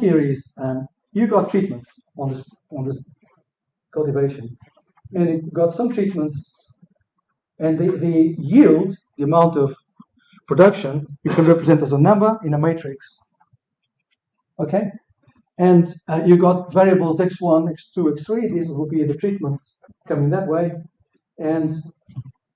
here is you got treatments on this cultivation, and it got some treatments, and the yield, the amount of production, you can represent as a number in a matrix. Okay, and you got variables x1, x2, x3. These will be the treatments coming that way, and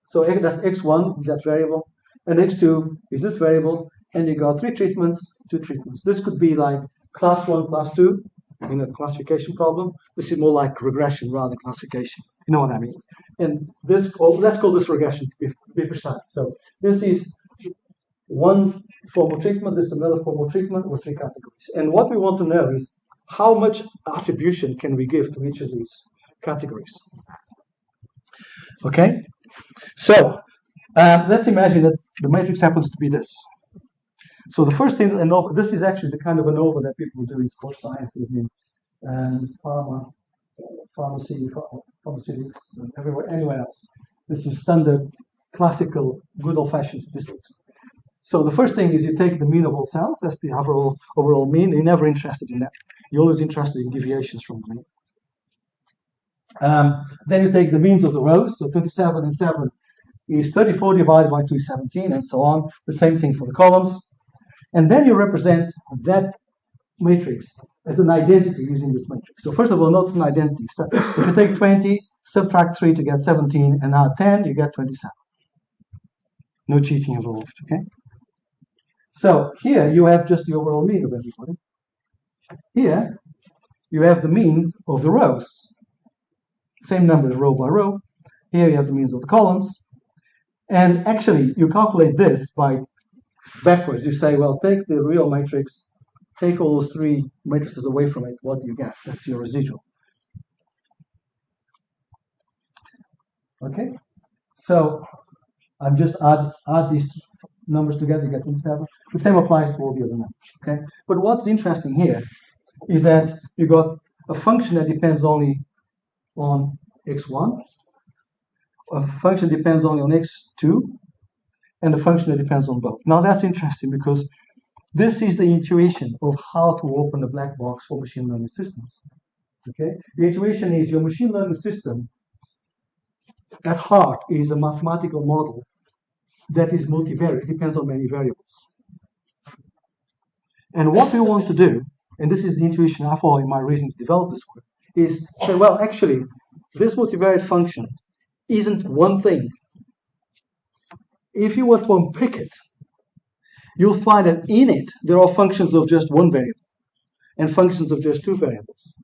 so that's x1 that variable, and x2 is this variable, and you got 3 treatments, 2 treatments. This could be like class 1, class 2 in a classification problem. This is more like regression rather than classification. You know what I mean? And this, let's call this regression to be precise. So this is one form of treatment, this is another form of treatment with 3 categories. And what we want to know is how much attribution can we give to each of these categories. Okay? So let's imagine that the matrix happens to be this. So the first thing that ANOVA, this is actually the kind of ANOVA that people do in sports sciences, in pharmacy, pharmaceutics, and anywhere else. This is standard, classical, good old-fashioned statistics. So the first thing is you take the mean of all cells. That's the overall mean. You're never interested in that. You're always interested in deviations from the mean. Then you take the means of the rows. So 27 and 7 is 34 divided by 217, and so on. The same thing for the columns. And then you represent that matrix as an identity using this matrix. So first of all, notice an identity. If you take 20, subtract 3 to get 17, and add 10, you get 27. No cheating involved, okay? So here you have just the overall mean of everybody. Here you have the means of the rows. Same number row by row. Here you have the means of the columns. And actually, you calculate this by backwards. You say, well, take the real matrix, take all those 3 matrices away from it. What do you get? That's your residual. Okay? So I'm just add these numbers together, you get 27. The same applies to all the other numbers. Okay? But what's interesting here is that you got a function that depends only on x1, a function that depends only on x2, and a function that depends on both. Now that's interesting because this is the intuition of how to open a black box for machine learning systems. Okay? The intuition is your machine learning system at heart is a mathematical model that is multivariate. It depends on many variables. And what we want to do, and this is the intuition I follow in my reason to develop this work, is say, well, actually, this multivariate function isn't one thing. If you were to unpick it, you'll find that in it, there are functions of just one variable and functions of just 2 variables,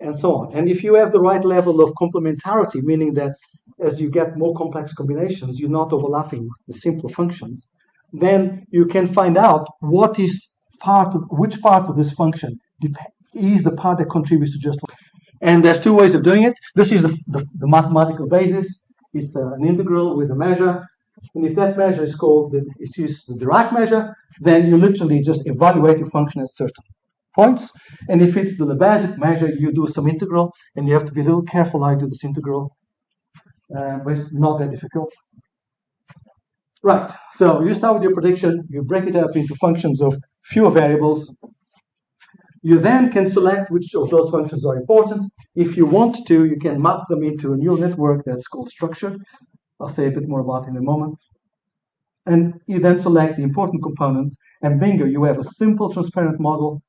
and so on. And if you have the right level of complementarity, meaning that as you get more complex combinations, you're not overlapping with the simpler functions, then you can find out what is which part of this function is the part that contributes to just one. And there's 2 ways of doing it. This is the mathematical basis. It's an integral with a measure. And if that measure is called, it's used the Dirac measure, then you literally just evaluate a function at certain points. And if it's the Lebesgue measure, you do some integral, and you have to be a little careful how you do this integral. But it's not that difficult. Right, so you start with your prediction, you break it up into functions of fewer variables. You then can select which of those functions are important. If you want to, you can map them into a neural network that's called structured. I'll say a bit more about it in a moment. And you then select the important components, and bingo, you have a simple transparent model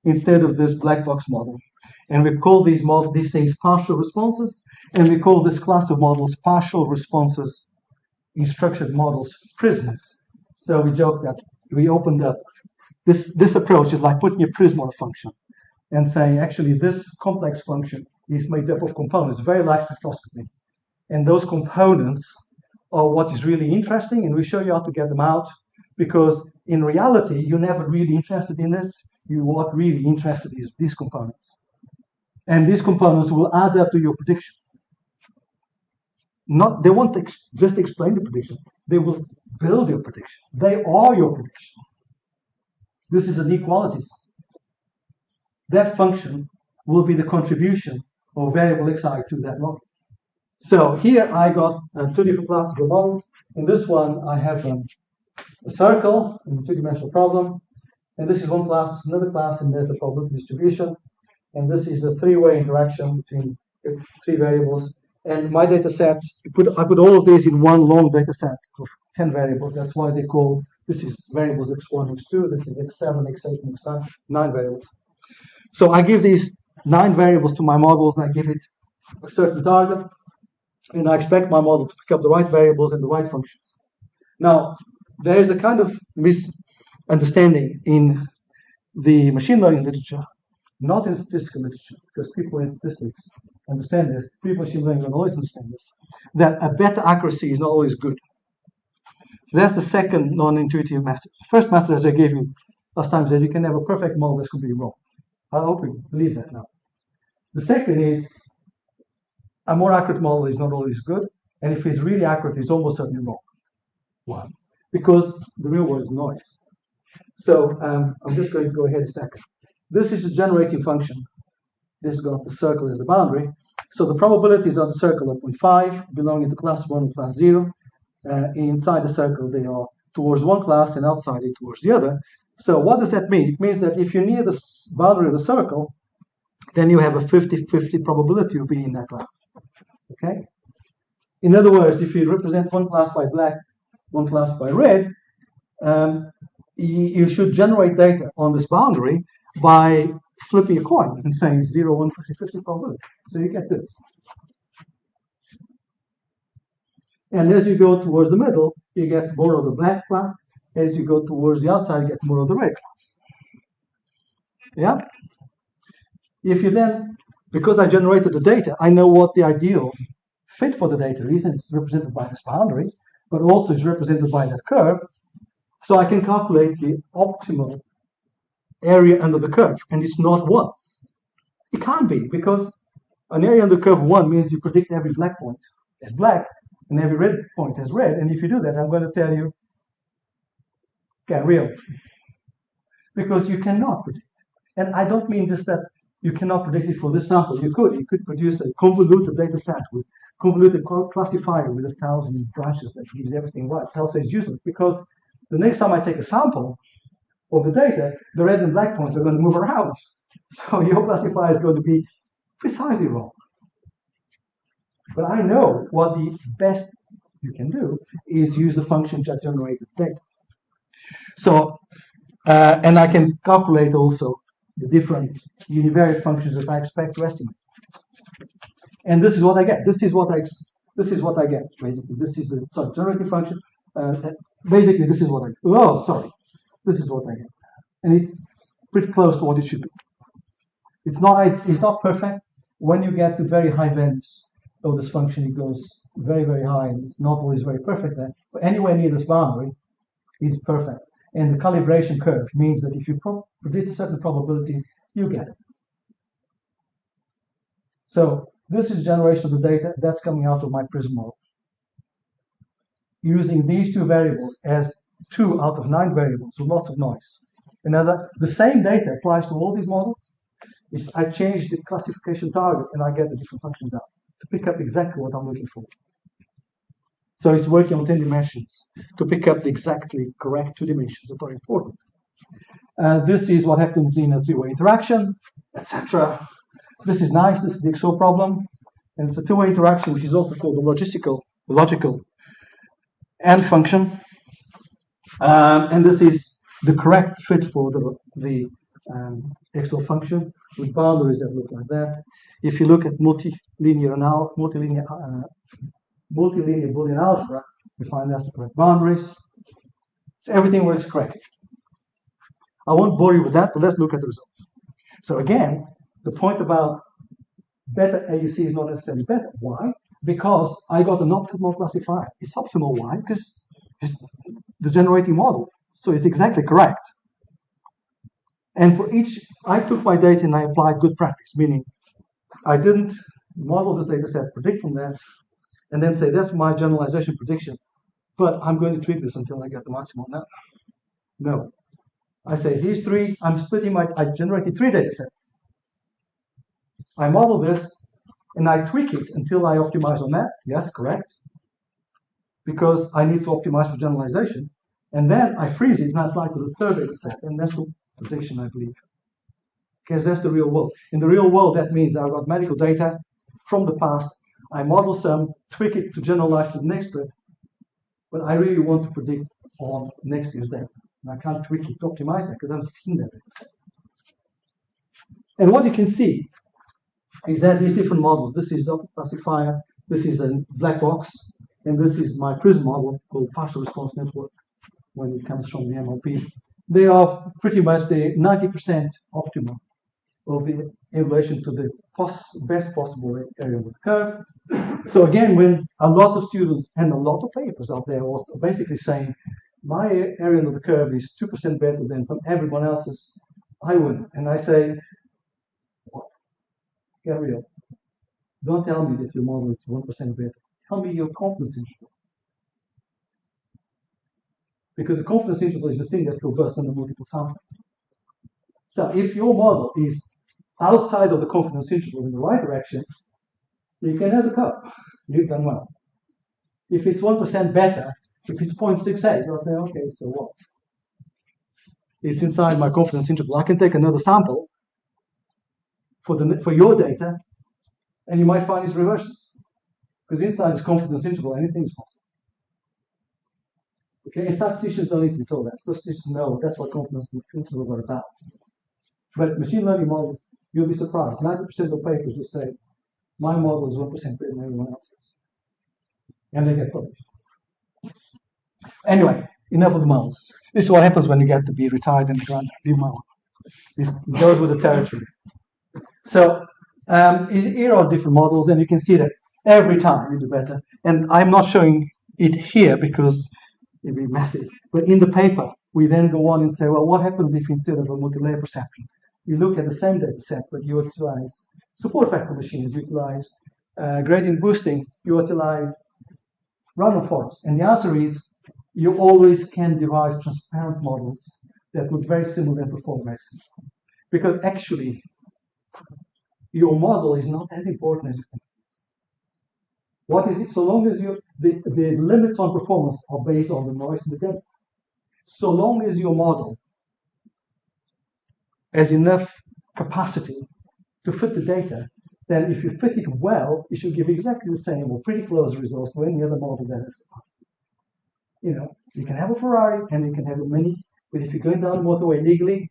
instead of this black box model. And we call these things partial responses, and we call this class of models partial responses in structured models prisms. So we joke that we opened up this approach is like putting a prism on a function and saying actually this complex function is made up of components, very like spectroscopy. And those components are what is really interesting, and we show you how to get them out, because in reality, you're never really interested in this. What really interested is these components. And these components will add up to your prediction. They won't just explain the prediction. They will build your prediction. They are your prediction. This is inequalities. That function will be the contribution of variable xi to that model. So here I got 2 different classes of models. In this one, I have a circle in a 2-dimensional problem. And this is one class, this is another class, and there's the probability distribution. And this is a three-way interaction between three variables. And my data set, I put all of these in one long data set of 10 variables. That's why they call, this is variables x1, x2, this is x7, x8, and x9, 9 variables. So I give these 9 variables to my models, and I give it a certain target, and I expect my model to pick up the right variables and the right functions. Now, there is a kind of misunderstanding in the machine learning literature, not in statistical literature, because people in statistics understand this, people in machine learning don't always understand this, that a better accuracy is not always good. So that's the second non-intuitive message. The first message I gave you last time is that you can have a perfect model that's completely wrong. I hope you believe that now. The second is a more accurate model is not always good, and if it's really accurate, it's almost certainly wrong. Why? Because the real world is noise. So I'm just going to go ahead a second. This is a generating function. This got the circle as the boundary. So the probabilities of the circle are 0.5, belonging to class 1 and class 0. Inside the circle, they are towards one class, and outside it towards the other. So what does that mean? It means that if you're near the boundary of the circle, then you have a 50-50 probability of being in that class. Okay? In other words, if you represent one class by black, one class by red, you should generate data on this boundary by flipping a coin and saying 0, 1, 50-50 probability. So you get this. And as you go towards the middle, you get more of the black class. As you go towards the outside, you get more of the red class. Yeah? If you then, because I generated the data, I know what the ideal fit for the data is, and it's represented by this boundary, but also is represented by that curve. So I can calculate the optimal area under the curve, and it's not 1. It can't be, because an area under curve 1 means you predict every black point as black, and every red point as red, and if you do that, I'm going to tell you, get real. Because you cannot predict. And I don't mean just that you cannot predict it for this sample. You could produce a convoluted data set with convoluted classifier with 1,000 branches that gives everything right. I'll say it's useless, because the next time I take a sample of the data, the red and black points are going to move around. So your classifier is going to be precisely wrong. But I know what the best you can do is use the function that generated data. So, and I can calculate also the different univariate functions that I expect to estimate. And this is what I get. This is what I get, basically. This is a generating function. Basically, this is what I get. Oh, sorry. This is what I get. And it's pretty close to what it should be. It's not perfect. When you get to very high values of this function, it goes very, very high, and it's not always very perfect there. But anywhere near this boundary is perfect. And the calibration curve means that if you predict a certain probability, you get it. So this is generation of the data that's coming out of my PRISM model. Using these 2 variables as 2 out of 9 variables with lots of noise. And as the same data applies to all these models, I change the classification target and I get the different functions out to pick up exactly what I'm looking for. So it's working on 10 dimensions to pick up the exactly correct 2 dimensions that are important. This is what happens in a 3-way interaction, etc. This is nice. This is the XO problem. And it's a 2-way interaction, which is also called the logical AND function. And this is the correct fit for the XO function with boundaries that look like that. If you look at multilinear Boolean algebra, we find that's the correct boundaries. So everything works correctly. I won't bore you with that, but let's look at the results. So again, the point about better AUC is not necessarily better. Why? Because I got an optimal classifier. It's optimal. Why? Because it's the generating model. So it's exactly correct. And for each, I took my data and I applied good practice, meaning I didn't model this data set, predict from that, and then say, that's my generalization prediction, but I'm going to tweak this until I get the maximum. No. I say, here's 3, I generated 3 data sets. I model this, and I tweak it until I optimize on that. Yes, correct. Because I need to optimize for generalization. And then I freeze it and I apply to the 3rd data set, and that's prediction, I believe. Because that's the real world. In the real world, that means I've got medical data from the past. I model some, tweak it to generalize to the next bit, but I really want to predict on next year's data. And I can't tweak it to optimize that because I haven't seen that data. And what you can see is that these different models, this is the classifier, this is a black box, and this is my PRISM model called partial response network when it comes from the MLP. They are pretty much the 90% optimal of the in relation to the best possible area of the curve. So again, when a lot of students and a lot of papers out there are basically saying my area of the curve is 2% better than from everyone else's, I win. And I say, what? Get real. Don't tell me that your model is 1% better. Tell me your confidence interval. Because the confidence interval is the thing that will burst under multiple sampling. So if your model is outside of the confidence interval in the right direction, you can have a cup. You've done well. If it's 1% better, if it's 0.68, I'll say, okay, so what? It's inside my confidence interval. I can take another sample for your data, and you might find it's reversions. Because inside this confidence interval, anything is possible. Okay, and statisticians don't need to be told that. Statisticians know that's what confidence intervals are about. But machine learning models, you'll be surprised. 90% of papers will say, my model is 1% better than everyone else's. And they get published. Anyway, enough of the models. This is what happens when you get to be retired and leave my own. This goes with the territory. So here are different models, and you can see that every time you do better. And I'm not showing it here because it'd be massive. But in the paper, we then go on and say, well, what happens if instead of a multi-layer perception, you look at the same data set, but you utilize support vector machines, you utilize gradient boosting, you utilize random forest. And the answer is, you always can derive transparent models that look very similar and perform very similar. Because actually, your model is not as important as you think it is. What is it? So long as the limits on performance are based on the noise in the data. So long as your model has enough capacity to fit the data, then if you fit it well, it should give exactly the same or pretty close results to any other model that has capacity. You know, you can have a Ferrari and you can have a Mini, but if you're going down the motorway legally,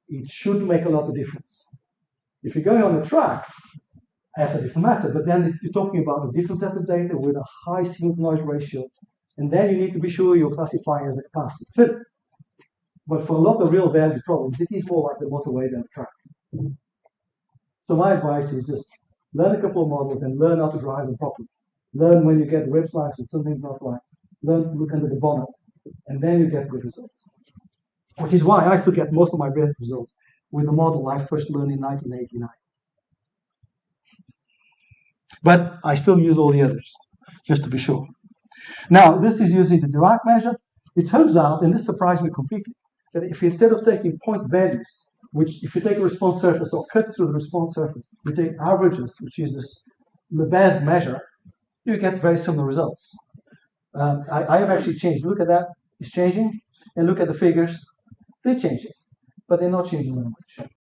it should make a lot of difference. If you're going on a track, that's a different matter, but then you're talking about a different set of data with a high signal-to-noise ratio, and then you need to be sure your classifier has the capacity to fit. But for a lot of real value problems, it is more like the motorway than the track. So my advice is just learn a couple of models and learn how to drive them properly. Learn when you get red flags that something's not right. Learn to look under the bonnet, and then you get good results. Which is why I still get most of my best results with the model I first learned in 1989. But I still use all the others, just to be sure. Now, this is using the Dirac measure. It turns out, and this surprised me completely, that if instead of taking point values, which if you take a response surface or cut through the response surface, you take averages, which is this Lebesgue measure, you get very similar results. I have actually changed. Look at that, it's changing, and look at the figures, they're changing, but they're not changing very much.